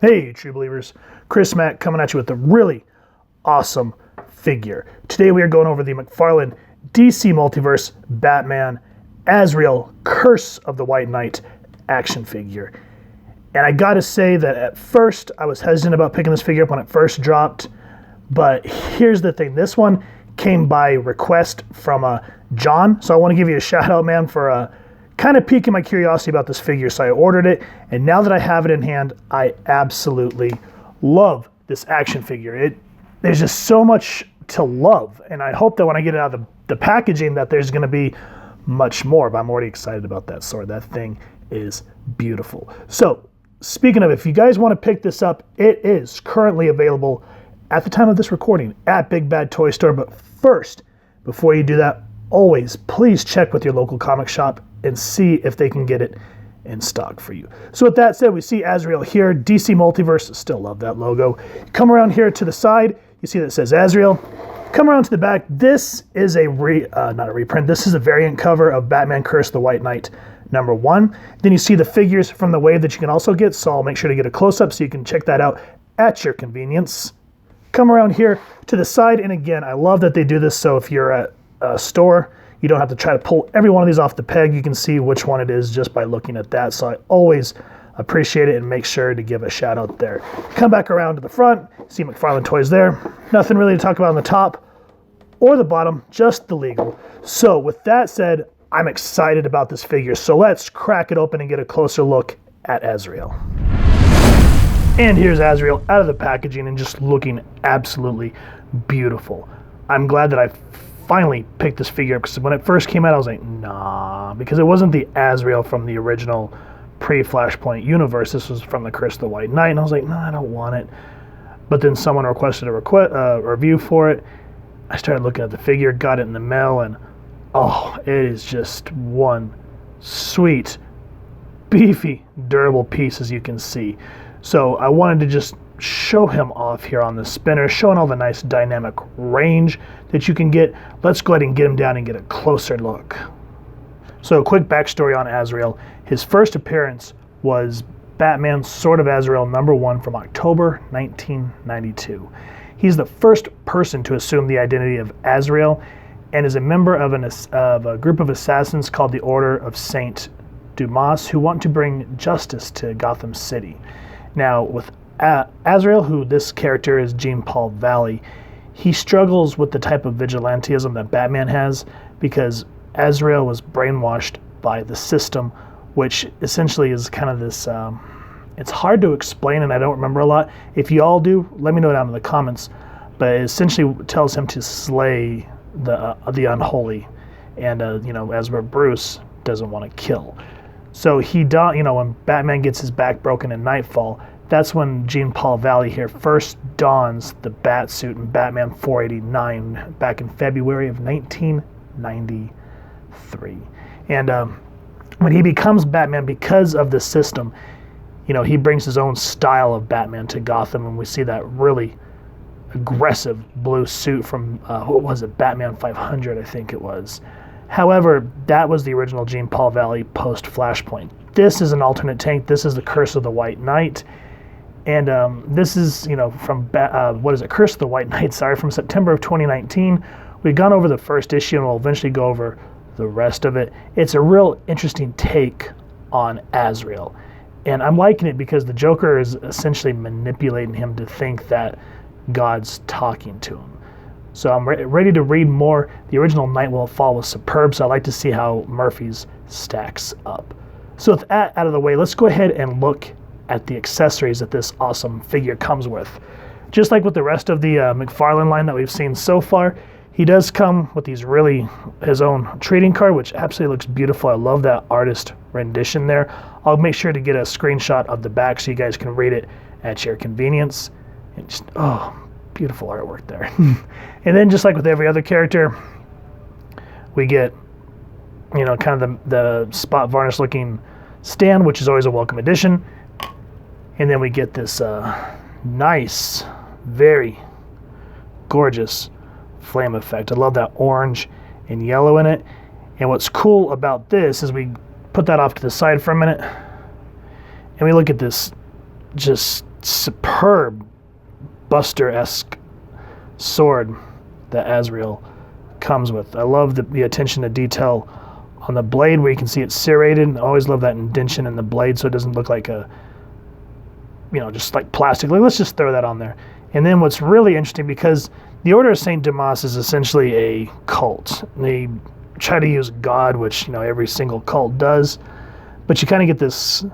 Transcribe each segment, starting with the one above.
Hey, true believers, Chris Mac coming at you with a really awesome figure. Today we are going over the McFarlane DC Multiverse Batman Azrael Curse of the White Knight action figure. And I gotta say that at first I was hesitant about picking this figure up when it first dropped, but here's the thing, this one came by request from John, so I want to give you a shout out, man, for kind of piquing my curiosity about this figure, so I ordered it, and now that I have it in hand, I absolutely love this action figure. There's just so much to love, and I hope that when I get it out of the packaging that there's going to be much more, but I'm already excited about that sword. That thing is beautiful. So, speaking of, if you guys want to pick this up, it is currently available at the time of this recording at Big Bad Toy Store, but first, before you do that, always please check with your local comic shop and see if they can get it in stock for you. So with that said, we see Azrael here, DC Multiverse, still love that logo. Come around here to the side, you see that it says Azrael. Come around to the back, this is not a reprint, this is a variant cover of Batman Curse of the White Knight #1. Then you see the figures from the wave that you can also get, so I'll make sure to get a close-up so you can check that out at your convenience. Come around here to the side, and again, I love that they do this, so if you're at a store, you don't have to try to pull every one of these off the peg. You can see which one it is just by looking at that. So I always appreciate it and make sure to give a shout out there. Come back around to the front, see McFarlane toys there. Nothing really to talk about on the top or the bottom, just the legal. So with that said, I'm excited about this figure. So let's crack it open and get a closer look at Azrael. And here's Azrael out of the packaging and just looking absolutely beautiful. I'm glad that I finally picked this figure up, because when it first came out I was like, nah, because it wasn't the Azrael from the original pre-Flashpoint universe. This was from the Curse of the White Knight, and I was like, nah, I don't want it. But then someone requested a review for it. I started looking at the figure, got it in the mail, and oh, it is just one sweet, beefy, durable piece, as you can see. So I wanted to just show him off here on the spinner, showing all the nice dynamic range that you can get. Let's go ahead and get him down and get a closer look. So a quick backstory on Azrael. His first appearance was Batman Sword of Azrael #1 from October 1992. He's the first person to assume the identity of Azrael and is a member of a group of assassins called the Order of Saint Dumas, who want to bring justice to Gotham City. Now, with Azrael, who this character is Jean-Paul Valley, he struggles with the type of vigilantism that Batman has, because Azrael was brainwashed by the system, which essentially is kind of this, it's hard to explain and I don't remember a lot. If you all do, let me know down in the comments, but it essentially tells him to slay the unholy, and as where Bruce doesn't want to kill. So when Batman gets his back broken in Nightfall, that's when Jean-Paul Valley here first dons the bat suit in Batman 489 back in February of 1993. And when he becomes Batman, because of the system, he brings his own style of Batman to Gotham, and we see that really aggressive blue suit from, what was it, Batman 500, I think it was. However, that was the original Jean-Paul Valley post-Flashpoint. This is an alternate take. This is the Curse of the White Knight. And this is, from, Curse of the White Knight, from September of 2019. We've gone over the first issue, and we'll eventually go over the rest of it. It's a real interesting take on Azrael. And I'm liking it because the Joker is essentially manipulating him to think that God's talking to him. So I'm ready to read more. The original Night Will Fall was superb, so I'd like to see how Murphy's stacks up. So with that out of the way, let's go ahead and look at the accessories that this awesome figure comes with. Just like with the rest of the McFarlane line that we've seen so far, he does come with his own trading card, which absolutely looks beautiful. I love that artist rendition there. I'll make sure to get a screenshot of the back so you guys can read it at your convenience. And just, beautiful artwork there. And then just like with every other character, we get, kind of the spot varnish looking stand, which is always a welcome addition. And then we get this nice, very gorgeous flame effect. I love that orange and yellow in it. And what's cool about this is we put that off to the side for a minute and we look at this just superb Buster-esque sword that Azrael comes with. I love the attention to detail on the blade where you can see it's serrated. I always love that indentation in the blade so it doesn't look like a, just like plastic. Like, let's just throw that on there. And then what's really interesting, because the Order of St. Dumas is essentially a cult. They try to use God, which every single cult does, but you kind of get this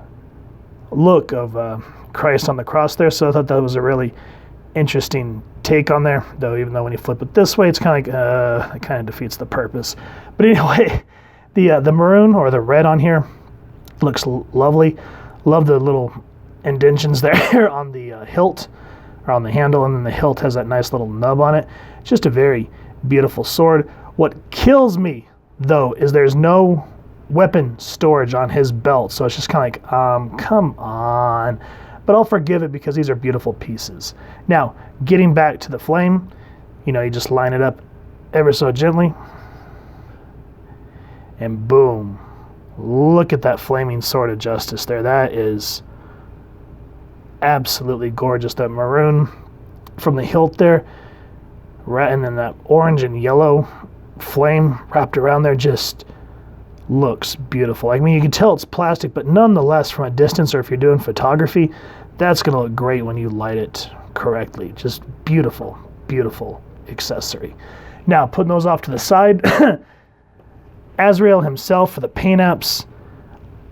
look of Christ on the cross there. So I thought that was a really interesting take on there, though. Even though when you flip it this way, it's kind of like it kind of defeats the purpose. But anyway, the maroon or the red on here looks lovely. Love the little indentions there on the hilt or on the handle, and then the hilt has that nice little nub on it. Just a very beautiful sword. What kills me though is there's no weapon storage on his belt, so it's just kind of like come on. But I'll forgive it because these are beautiful pieces. Now, getting back to the flame, you just line it up ever so gently, and boom, look at that flaming sword of justice there. That is absolutely gorgeous. That maroon from the hilt there, and then that orange and yellow flame wrapped around there just looks beautiful. I mean, you can tell it's plastic, but nonetheless, from a distance, or if you're doing photography, that's going to look great when you light it correctly. Just beautiful, beautiful accessory. Now, putting those off to the side, Azrael himself for the paint apps,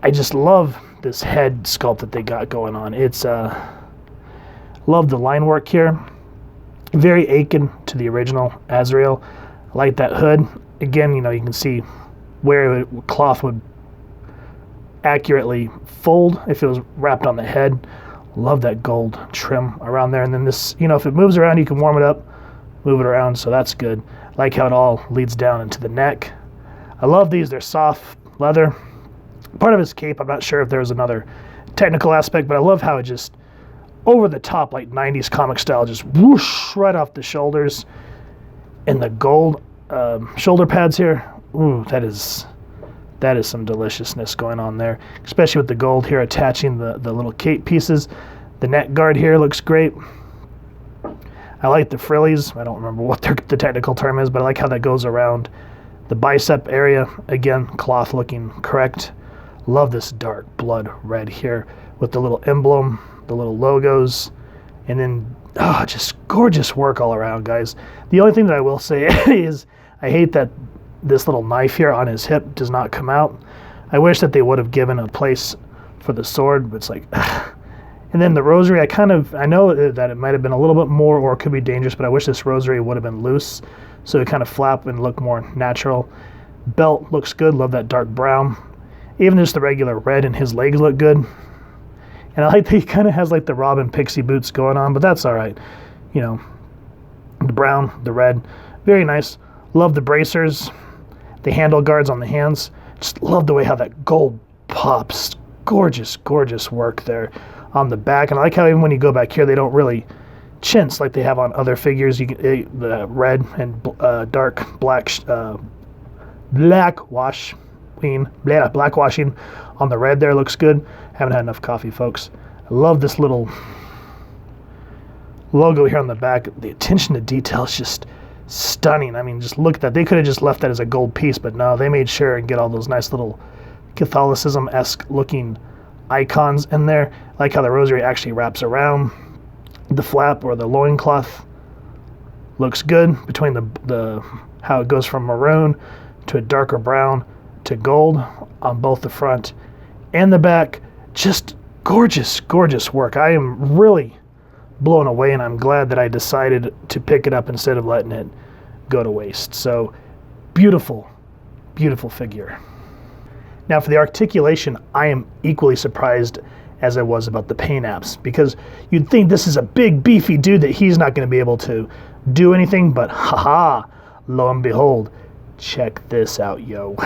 I just love this head sculpt that they got going on. It's love the line work here. Very akin to the original Azrael. I like that hood. Again, you can see where cloth would accurately fold if it was wrapped on the head. Love that gold trim around there. And then this, if it moves around, you can warm it up, move it around, so that's good. Like how it all leads down into the neck. I love these. They're soft leather. Part of his cape, I'm not sure if there's another technical aspect, but I love how it just over the top, like 90s comic style, just whoosh right off the shoulders. And the gold shoulder pads here, ooh, that is some deliciousness going on there, especially with the gold here attaching the little cape pieces. The neck guard here looks great. I like the frillies. I don't remember what the technical term is, but I like how that goes around the bicep area. Again, cloth looking correct. Love this dark blood red here with the little emblem, the little logos, and then just gorgeous work all around, guys. The only thing that I will say is I hate that this little knife here on his hip does not come out. I wish that they would have given a place for the sword, but it's like, and then the rosary, I know that it might have been a little bit more or it could be dangerous, but I wish this rosary would have been loose so it kind of flap and look more natural. Belt looks good. Love that dark brown. Even just the regular red and his legs look good. And I like that he kind of has like the Robin Pixie boots going on, but that's all right. The brown, the red, very nice. Love the bracers, the handle guards on the hands. Just love the way how that gold pops. Gorgeous, gorgeous work there on the back. And I like how even when you go back here, they don't really chintz like they have on other figures. You get the red and dark black blackwashing on the red there looks good. Haven't had enough coffee, folks. I love this little logo here on the back. The attention to detail is just stunning. I mean, just look at that. They could have just left that as a gold piece, but no, they made sure and get all those nice little Catholicism-esque looking icons in there. I like how the rosary actually wraps around the flap or the loincloth. Looks good between the how it goes from maroon to a darker brown to gold on both the front and the back. Just gorgeous, gorgeous work. I am really blown away, and I'm glad that I decided to pick it up instead of letting it go to waste. So beautiful, beautiful figure. Now for the articulation, I am equally surprised as I was about the paint apps, because you'd think this is a big beefy dude that he's not going to be able to do anything, but haha, lo and behold, check this out, yo.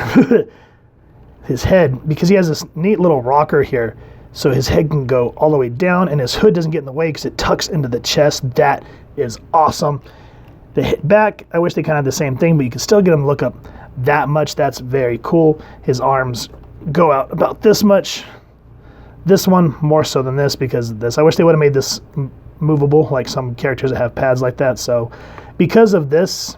His head, because he has this neat little rocker here, so his head can go all the way down and his hood doesn't get in the way because it tucks into the chest. That is awesome. The back, I wish they kind of had the same thing, but you can still get him to look up that much. That's very cool. His arms go out about this much. This one more so than this because of this. I wish they would have made this movable, like some characters that have pads like that. So because of this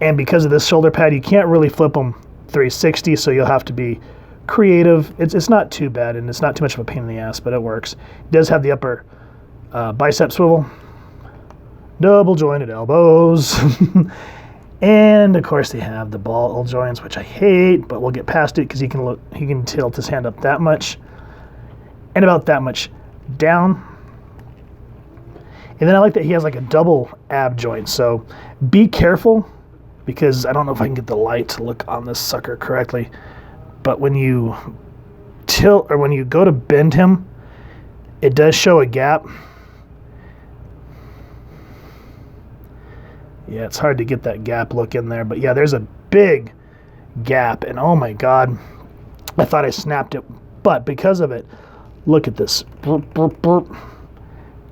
and because of this shoulder pad, you can't really flip them 360, so you'll have to be creative. It's not too bad, and it's not too much of a pain in the ass, but it works. It does have the upper bicep swivel, double jointed elbows, and of course they have the ball joints, which I hate, but we'll get past it because he can tilt his hand up that much and about that much down. And then I like that he has like a double ab joint, so be careful because I don't know if I can get the light to look on this sucker correctly, but when you tilt or when you go to bend him, it does show a gap. Yeah, it's hard to get that gap look in there, but yeah, there's a big gap, and oh my God, I thought I snapped it, but because of it, look at this. Burp, burp, burp.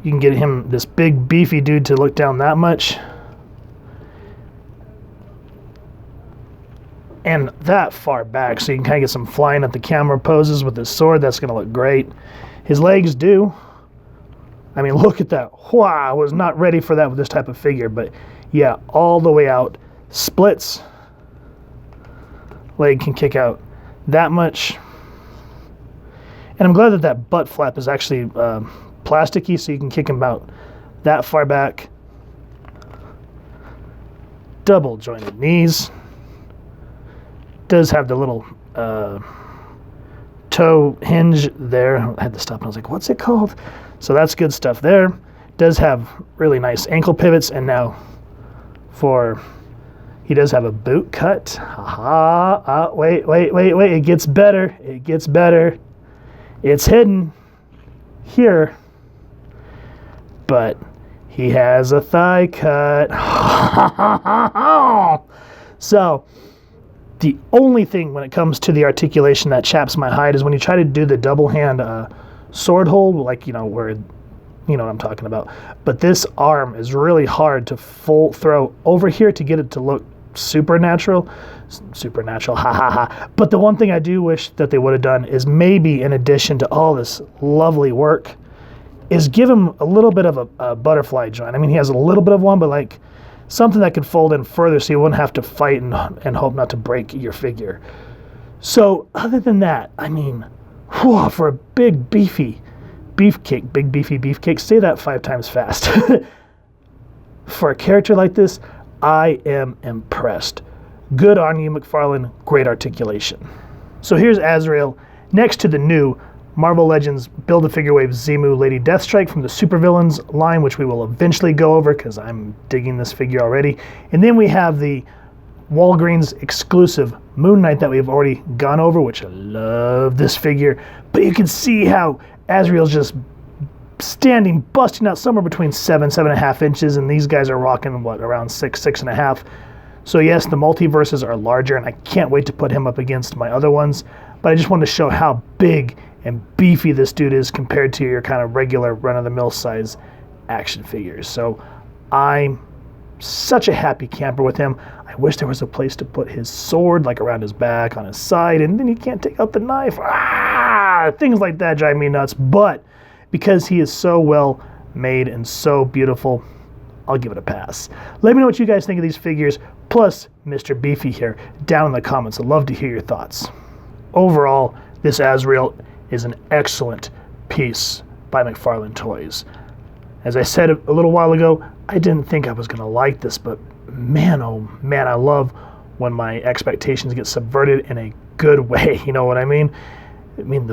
You can get him, this big beefy dude, to look down that much. And that far back, so you can kind of get some flying at the camera poses with his sword. That's going to look great. His legs do. I mean, look at that. Wow, I was not ready for that with this type of figure, but yeah, all the way out. Splits. Leg can kick out that much. And I'm glad that that butt flap is actually plasticky, so you can kick him out that far back. Double jointed knees. Does have the little toe hinge there. I had to stop and I was like, what's it called? So that's good stuff there. Does have really nice ankle pivots, and now he does have a boot cut. Wait, it gets better. It gets better. It's hidden here, but he has a thigh cut. So the only thing when it comes to the articulation that chaps my hide is when you try to do the double hand sword hold, like, where, you know what I'm talking about. But this arm is really hard to full throw over here to get it to look supernatural, ha ha ha. But the one thing I do wish that they would have done is maybe, in addition to all this lovely work, is give him a little bit of a butterfly joint. I mean, he has a little bit of one, but like something that could fold in further so you wouldn't have to fight and hope not to break your figure. So other than that, I mean, whew, for a big beefy beefcake, say that 5 times fast. For a character like this, I am impressed. Good on you, McFarlane. Great articulation. So here's Azrael next to the new Marvel Legends Build-A-Figure Wave Zemu Lady Deathstrike from the Supervillains line, which we will eventually go over because I'm digging this figure already. And then we have the Walgreens exclusive Moon Knight that we've already gone over, which I love this figure. But you can see how Azrael's just standing, busting out somewhere between 7.5 inches, and these guys are rocking, what, around 6.5. So yes, the multiverses are larger, and I can't wait to put him up against my other ones, but I just wanted to show how big and beefy this dude is compared to your kind of regular run-of-the-mill size action figures. So I'm such a happy camper with him. I wish there was a place to put his sword, like around his back, on his side, and then he can't take out the knife. Things like that drive me nuts, but because he is so well made and so beautiful, I'll give it a pass. Let me know what you guys think of these figures, plus Mr. Beefy here, down in the comments. I'd love to hear your thoughts. Overall, this Azrael is an excellent piece by McFarlane Toys. As I said a little while ago, I didn't think I was going to like this, but man, oh man, I love when my expectations get subverted in a good way. You know what I mean? I mean,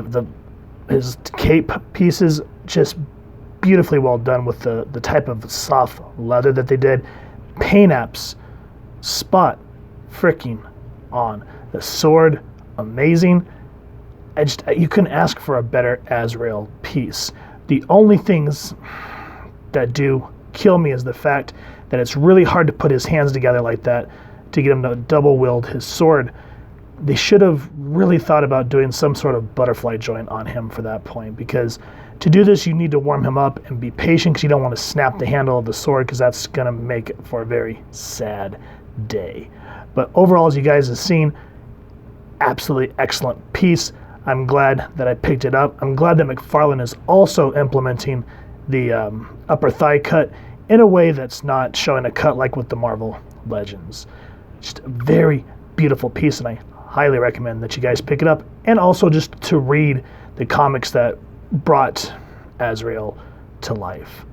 his cape pieces, just beautifully well done with the type of soft leather that they did. Paint apps, spot freaking on. The sword, amazing. You couldn't ask for a better Azrael piece. The only things that do kill me is the fact that it's really hard to put his hands together like that to get him to double wield his sword. They should have really thought about doing some sort of butterfly joint on him for that point, because to do this you need to warm him up and be patient, because you don't want to snap the handle of the sword, because that's going to make it for a very sad day. But overall, as you guys have seen, absolutely excellent piece. I'm glad that I picked it up. I'm glad that McFarlane is also implementing the upper thigh cut in a way that's not showing a cut like with the Marvel Legends. Just a very beautiful piece, and I highly recommend that you guys pick it up, and also just to read the comics that brought Azrael to life.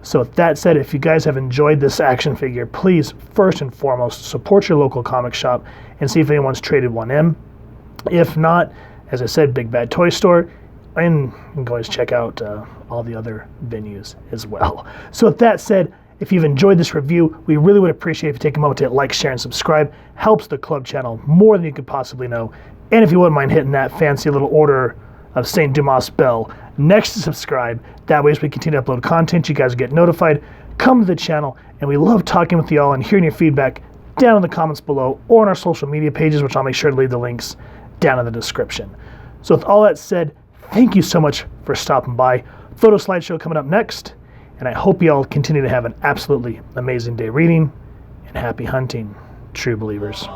So with that said, if you guys have enjoyed this action figure, please first and foremost support your local comic shop and see if anyone's traded one in. If not, as I said, Big Bad Toy Store, and you can always check out all the other venues as well. So with that said, if you've enjoyed this review, we really would appreciate if you take a moment to hit like, share, and subscribe. Helps the club channel more than you could possibly know. And if you wouldn't mind hitting that fancy little Order of St. Dumas bell next to subscribe, that way as we continue to upload content, you guys will get notified. Come to the channel, and we love talking with y'all and hearing your feedback down in the comments below or on our social media pages, which I'll make sure to leave the links down in the description. So with all that said, thank you so much for stopping by. Photo slideshow coming up next, and I hope you all continue to have an absolutely amazing day reading, and happy hunting, true believers.